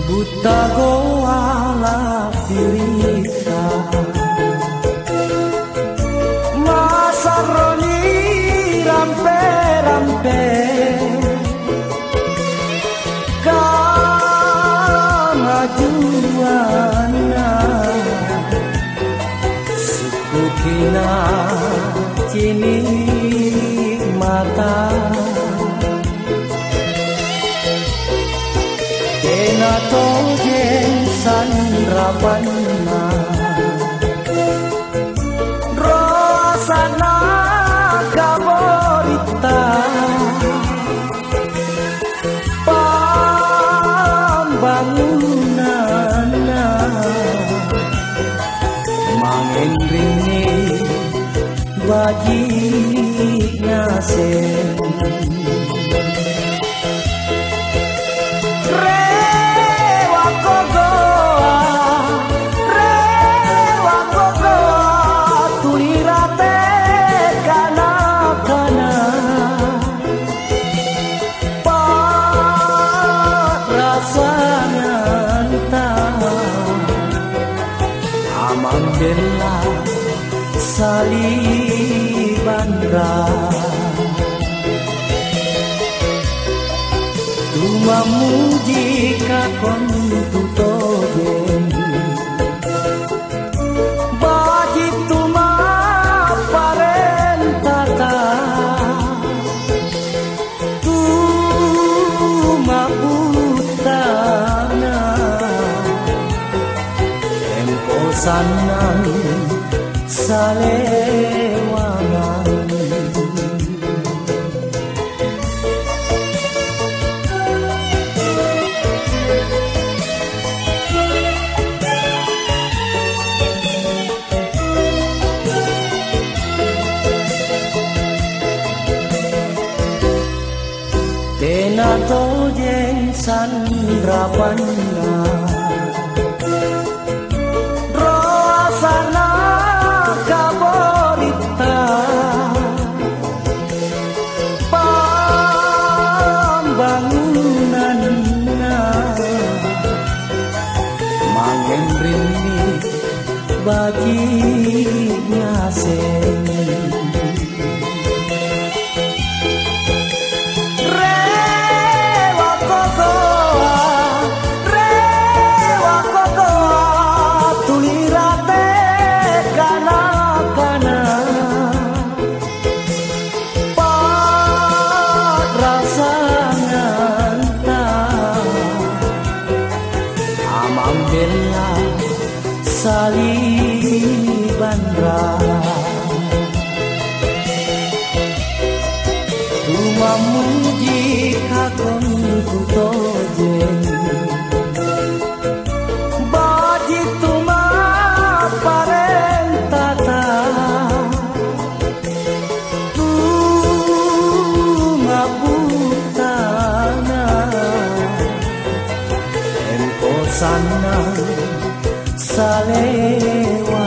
buta goala pirita masaroni rampe-rampe kamajuana suku kina cini mata kena tojen sandrapanna rosana kaborita pambangunana mangen rini bagi ngasen Amandela salibandra tumamu jika kontutogen bagi tuma parentata tuma utana emposanan salewangan tenato jeng sandrapanna rosana kaborita pambangunanna mangen rini bagi ngasen Amandela salibandra tumamu jika kontutojen bagi tuma parentata tuma putana emposana salewa